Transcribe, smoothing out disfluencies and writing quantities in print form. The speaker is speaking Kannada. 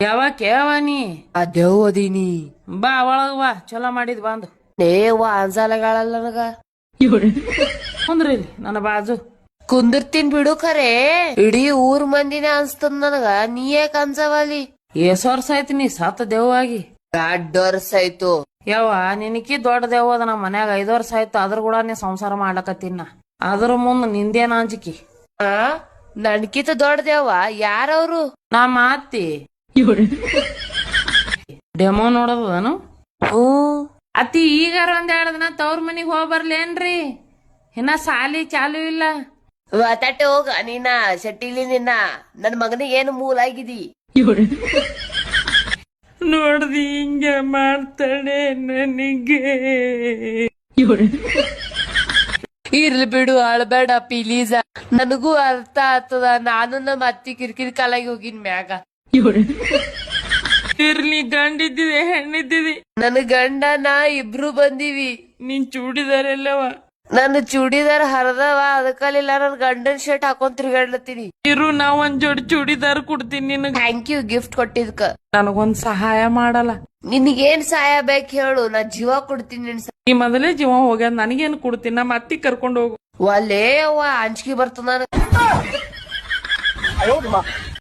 ಯಾವಾಗ ನೀ ಅದೇವ್ ಅದೀನಿ ಬಾ ಒಳಗ್ ಬಾ ಚಲೋ ಮಾಡಿದ್ ಬಂದು ನೇವ ಅನ್ಸಾಲಗಳಲ್ಲ ನನಗ ಕುಂದ್ರಿ ಇಲ್ಲಿ ನನ್ನ ಬಾಜು ಕುಂದಿರ್ತೀನ್ ಬಿಡು ಖರೆ ಇಡೀ ಊರ್ ಮಂದಿನೇ ಅನ್ಸ್ತದ ನನಗ ನೀ ಯಾಕ ಅನ್ಸವಲ್ಲಿ ಎಸ್ ವರ್ಷ ಆಯ್ತು ನೀ ಸತ್ತ ದೇವಾಗಿ ದೊಡ್ಡ ವರ್ಷ ಆಯ್ತು ಯಾವ ನಿನಕಿ ದೊಡ್ಡ ದೇವ ಅದ ನಮ್ಮ ಮನ್ಯಾಗ 5 ವರ್ಷ ಆಯ್ತು ಅದ್ರ ಕೂಡ ನೀ ಸಂಸಾರ ಮಾಡ್ಲಕತ್ತೀನ ಅದ್ರ ಮುಂದ್ ನಿಂದೇನ ಅಂಜಿಕಿ ಆ ನನ್ಕಿತ ದೊಡ್ಡದೇವ ಯಾರವ್ರು ನಮ್ಮ ಅತ್ತಿ ಡೆಮೋ ನೋಡದನು ಅತ್ತಿ ಈಗಾರ ಒಂದ್ ದಿನ ತವ್ರ ಮನಿಗ್ ಹೋಗ್ ಬರ್ಲೇನ್ರಿ ಇನ್ನ ಸಾಲಿ ಚಾಲು ಇಲ್ಲ ಮಾತಾಟೆ ಹೋಗ ನೀನ ಶೆಟ್ಟಿಲಿ ನಿನ್ನ ನನ್ ಮಗನಿಗೆ ಏನು ಮೂಲ ಆಗಿದಿ ನೋಡ್ದಿ ಹಿಂಗೆ ಮಾಡ್ತಾಳೆ ನನಗೆ ಇರ್ಲಿ ಬಿಡು ಅಳ್ಬೇಡ ಪ್ಲೀಸ್ ನನಗೂ ಅರ್ಥ ಆಗ್ತದ ನಾನು ನಮ್ಮ ಅತ್ತಿ ಕಿರಿಕಿರಿ ಕಾಲಾಗಿ ಹೋಗಿನ್ ಮ್ಯಾಗ ಇರ್ಲಿ ಗಂಡಿದ್ದಿದೆ ಹೆಣ್ಣಿದ್ದಿದಿ ನನ್ ಗಂಡ ನಾ ಇಬ್ರು ಬಂದಿವಿ ನೀನ್ ಚೂಡಿದಾರೆಲ್ಲವ ನನ್ನ ಚೂಡಿದಾರ್ ಹರದವ ಅದಕ್ಕಲ್ಲಿಲ್ಲ ನನ್ ಗಂಡನ್ ಶರ್ಟ್ ಹಾಕೊಂಡ್ ತಿರ್ಗಾಡ್ಲತ್ತೀನಿ ಇರು ನಾ ಒಂದ್ ಜೋಡಿ ಚೂಡಿದಾರ್ ಕೊಡ್ತೀನಿ ನಿನಗ ಥ್ಯಾಂಕ್ ಯು ಗಿಫ್ಟ್ ಕೊಟ್ಟಿದ್ಕ ನನಗೊಂದ್ ಸಹಾಯ ಮಾಡಲ್ಲ ನಿನಗೇನ್ ಸಹಾಯ ಬೇಕ್ ಹೇಳು ನಾ ಜೀವ ಕೊಡ್ತೀನಿ ನಿನ್ ಈ ಮೊದಲೇ ಜೀವ ಹೋಗ್ಯಾದ ನನಗೇನು ಕೊಡ್ತೀನಿ ನಮ್ಮ ಅತ್ತಿ ಕರ್ಕೊಂಡು ಹೋಗು ಒಲ್ಲೇ ಅವ್ವ ಅಂಜಿಕೆ ಬರ್ತದ ನನಗ